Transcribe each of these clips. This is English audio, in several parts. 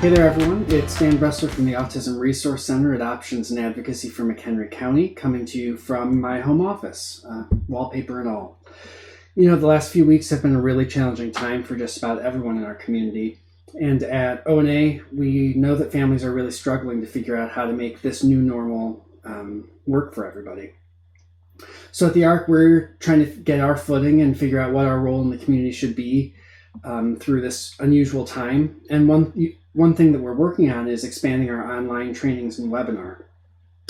Hey there, everyone. It's Dan Bressler from the Autism Resource Center at Options and Advocacy for McHenry County, coming to you from my home office, wallpaper and all. You know, the last few weeks have been a really challenging time for just about everyone in our community. And at ONA, we know that families are really struggling to figure out how to make this new normal work for everybody. So at the ARC, we're trying to get our footing and figure out what our role in the community should be through this unusual time. And one thing that we're working on is expanding our online trainings and webinar.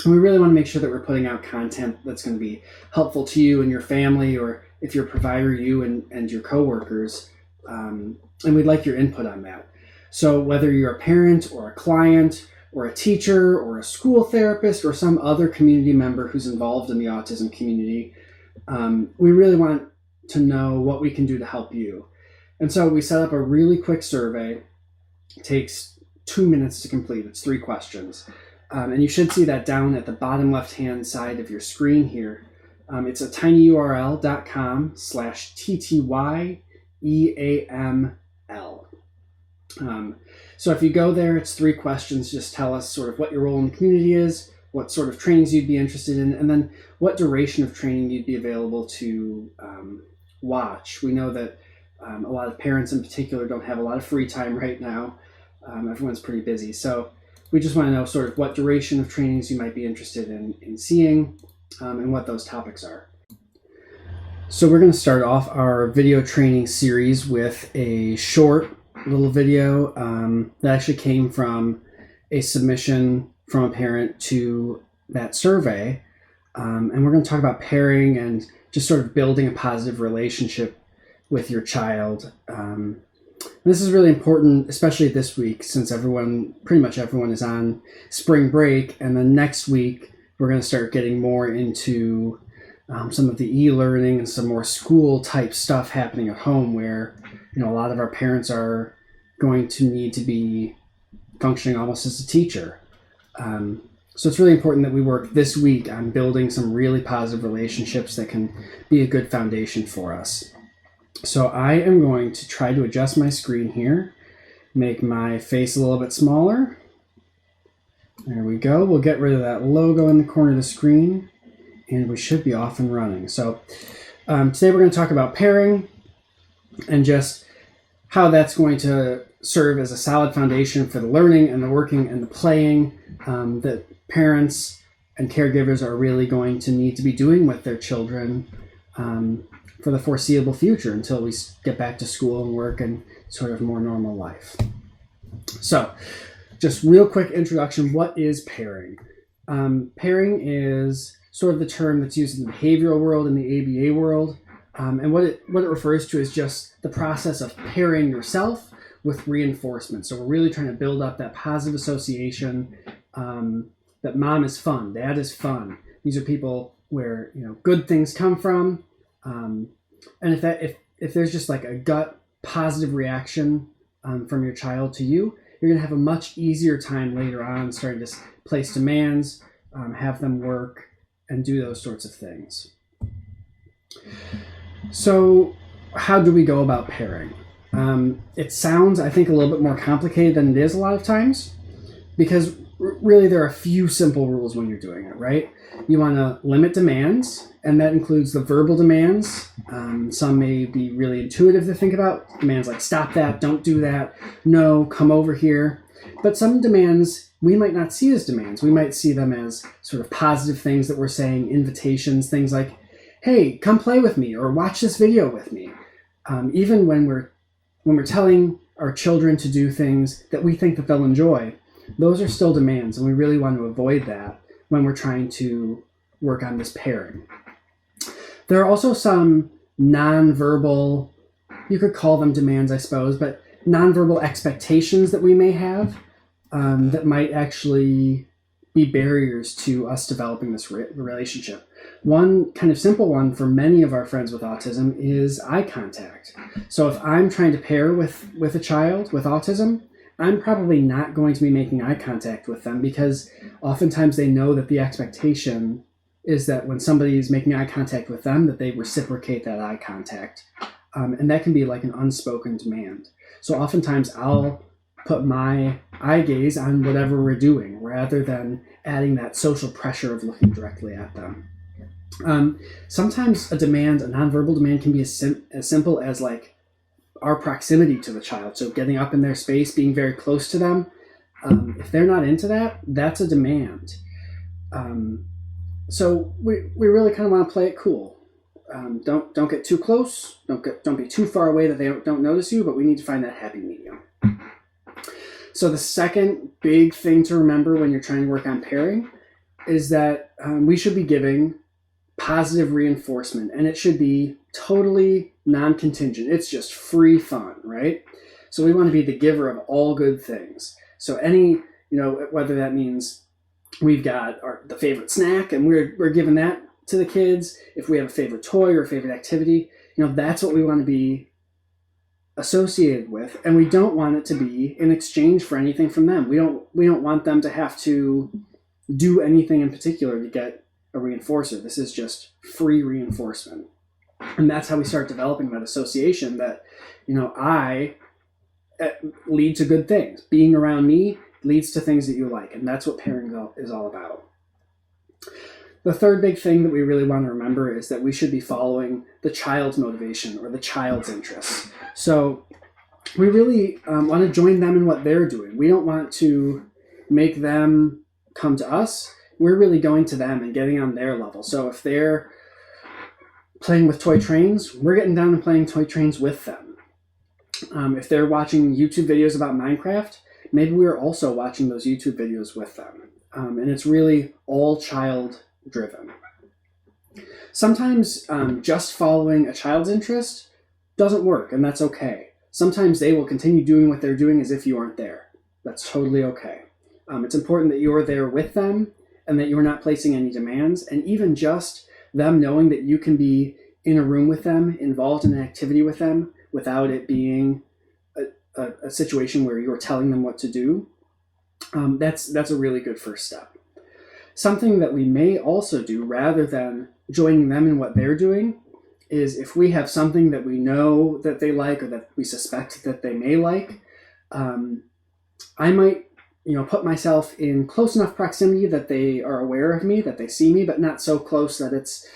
And we really want to make sure that we're putting out content that's going to be helpful to you and your family, or if you're a provider, you and your coworkers. And we'd like your input on that. So whether you're a parent or a client or a teacher or a school therapist or some other community member who's involved in the autism community, we really want to know what we can do to help you. And so we set up a really quick survey. It takes 2 minutes to complete. It's 3 questions. And you should see that down at the bottom left-hand side of your screen here. It's a tinyurl.com/TTYEAML. So if you go there, it's 3 questions. Just tell us sort of what your role in the community is, what sort of trainings you'd be interested in, and then what duration of training you'd be available to watch. We know that a lot of parents in particular don't have a lot of free time right now. Everyone's pretty busy. So we just want to know sort of what duration of trainings you might be interested in seeing and what those topics are. So we're going to start off our video training series with a short little video that actually came from a submission from a parent to that survey. And we're going to talk about pairing and just sort of building a positive relationship with your child. This is really important, especially this week, since pretty much everyone is on spring break. And then next week, we're going to start getting more into some of the e-learning and some more school type stuff happening at home, where, you know, a lot of our parents are going to need to be functioning almost as a teacher. So it's really important that we work this week on building some really positive relationships that can be a good foundation for us. So I am going to try to adjust my screen here, make my face a little bit smaller. There we go. We'll get rid of that logo in the corner of the screen, and we should be off and running. So today we're going to talk about pairing and just how that's going to serve as a solid foundation for the learning and the working and the playing that parents and caregivers are really going to need to be doing with their children for the foreseeable future until we get back to school and work and sort of more normal life. So just real quick introduction. What is pairing? Pairing is sort of the term that's used in the behavioral world and the ABA world. And what it refers to is just the process of pairing yourself with reinforcement. So we're really trying to build up that positive association that mom is fun, dad is fun. These are people where, you know, good things come from. And if there's just like a gut positive reaction from your child to you, you're going to have a much easier time later on starting to place demands, have them work, and do those sorts of things. So how do we go about pairing? It sounds, I think, a little bit more complicated than it is a lot of times, because really there are a few simple rules when you're doing it, right? You want to limit demands, and that includes the verbal demands. Some may be really intuitive to think about. Demands like, stop that, don't do that, no, come over here. But some demands we might not see as demands. We might see them as sort of positive things that we're saying, invitations, things like, hey, come play with me, or watch this video with me. Even when we're telling our children to do things that we think that they'll enjoy, those are still demands, and we really want to avoid that when we're trying to work on this pairing. There are also some nonverbal, you could call them demands, I suppose, but nonverbal expectations that we may have that might actually be barriers to us developing this relationship. One kind of simple one for many of our friends with autism is eye contact. So if I'm trying to pair with a child with autism, I'm probably not going to be making eye contact with them, because oftentimes they know that the expectation is that when somebody is making eye contact with them, that they reciprocate that eye contact. And that can be like an unspoken demand. So oftentimes I'll put my eye gaze on whatever we're doing rather than adding that social pressure of looking directly at them. Sometimes a nonverbal demand can be as simple as like our proximity to the child. So getting up in their space, being very close to them. If they're not into that, that's a demand. So we really kind of want to play it cool. Don't get too close. Don't be too far away that they don't notice you. But we need to find that happy medium. So the second big thing to remember when you're trying to work on pairing is that we should be giving positive reinforcement, and it should be totally non-contingent. It's just free fun, right? So we want to be the giver of all good things. So whether that means we've got the favorite snack and we're giving that to the kids, if we have a favorite toy or a favorite activity, that's what we want to be associated with, and we don't want it to be in exchange for anything from them. We don't want them to have to do anything in particular to get a reinforcer. This is just free reinforcement. And that's how we start developing that association that, I lead to good things. Being around me leads to things that you like. And that's what pairing is all about. The third big thing that we really want to remember is that we should be following the child's motivation or the child's interests. So we really want to join them in what they're doing. We don't want to make them come to us. We're really going to them and getting on their level. So if they're playing with toy trains, we're getting down and playing toy trains with them. If they're watching YouTube videos about Minecraft, maybe we're also watching those YouTube videos with them. And it's really all child driven. Sometimes just following a child's interest doesn't work, and that's okay. Sometimes they will continue doing what they're doing as if you aren't there. That's totally okay. It's important that you're there with them and that you're not placing any demands, and even just them knowing that you can be in a room with them, involved in an activity with them, without it being a situation where you're telling them what to do. That's a really good first step. Something that we may also do rather than joining them in what they're doing is if we have something that we know that they like or that we suspect that they may like, I might put myself in close enough proximity that they are aware of me, that they see me, but not so close that it's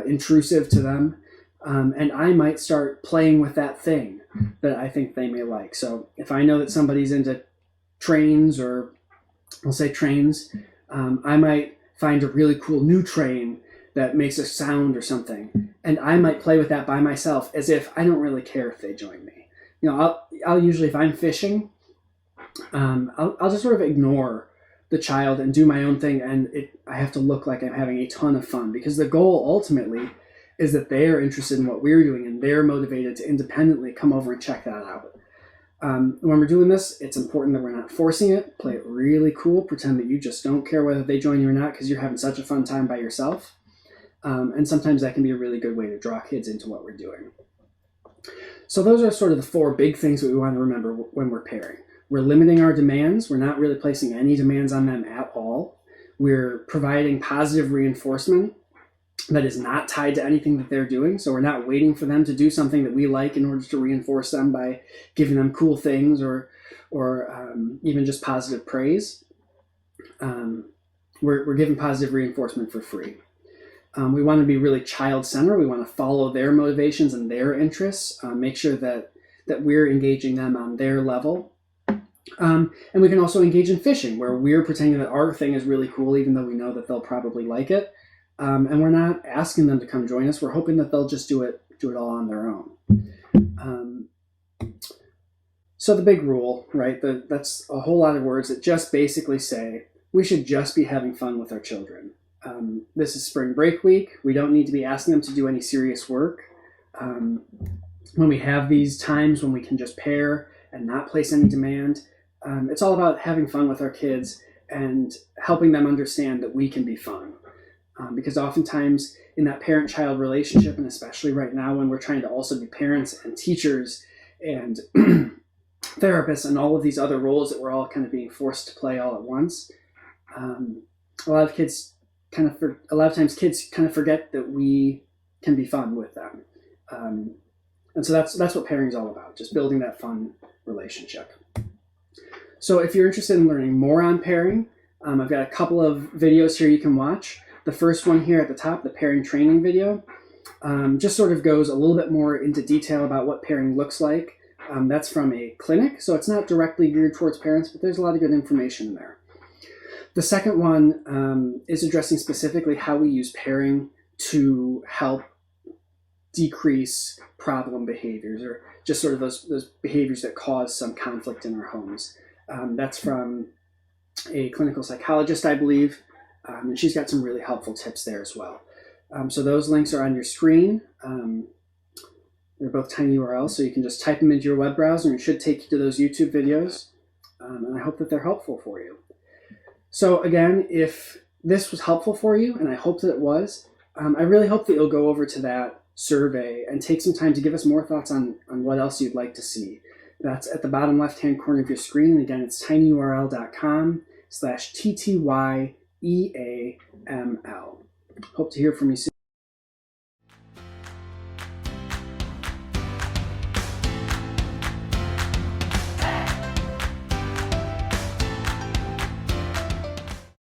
intrusive to them. And I might start playing with that thing that I think they may like. So if I know that somebody's into trains, or we'll say trains, I might find a really cool new train that makes a sound or something. And I might play with that by myself as if I don't really care if they join me. I'll usually, if I'm fishing, I'll just sort of ignore the child and do my own thing, and I have to look like I'm having a ton of fun, because the goal ultimately is that they are interested in what we're doing and they're motivated to independently come over and check that out. When we're doing this, it's important that we're not forcing it. Play it really cool. Pretend that you just don't care whether they join you or not because you're having such a fun time by yourself. And sometimes that can be a really good way to draw kids into what we're doing. So those are sort of the four big things that we want to remember when we're pairing. We're limiting our demands. We're not really placing any demands on them at all. We're providing positive reinforcement that is not tied to anything that they're doing. So we're not waiting for them to do something that we like in order to reinforce them by giving them cool things or even just positive praise. We're giving positive reinforcement for free. We want to be really child-centered. We want to follow their motivations and their interests, make sure that we're engaging them on their level. And we can also engage in fishing, where we're pretending that our thing is really cool, even though we know that they'll probably like it. And we're not asking them to come join us. We're hoping that they'll just do it all on their own. So the big rule, right? That's a whole lot of words that just basically say we should just be having fun with our children. This is spring break week. We don't need to be asking them to do any serious work. When we have these times when we can just pair and not place any demand, it's all about having fun with our kids and helping them understand that we can be fun. Because oftentimes in that parent-child relationship, and especially right now when we're trying to also be parents and teachers and therapists and all of these other roles that we're all kind of being forced to play all at once, a lot of times kids kind of forget that we can be fun with them. And so that's what pairing is all about, just building that fun relationship. So if you're interested in learning more on pairing, I've got a couple of videos here you can watch. The first one here at the top, the pairing training video, just sort of goes a little bit more into detail about what pairing looks like. That's from a clinic, so it's not directly geared towards parents, but there's a lot of good information in there. The second one is addressing specifically how we use pairing to help decrease problem behaviors, or just sort of those behaviors that cause some conflict in our homes. That's from a clinical psychologist, I believe, and she's got some really helpful tips there as well. So those links are on your screen. They're both tiny URLs, so you can just type them into your web browser and it should take you to those YouTube videos. And I hope that they're helpful for you. So again, if this was helpful for you, and I hope that it was, I really hope that you'll go over to that survey and take some time to give us more thoughts on what else you'd like to see. That's at the bottom left-hand corner of your screen. And again, it's tinyurl.com/TTYEAML. Hope to hear from you soon.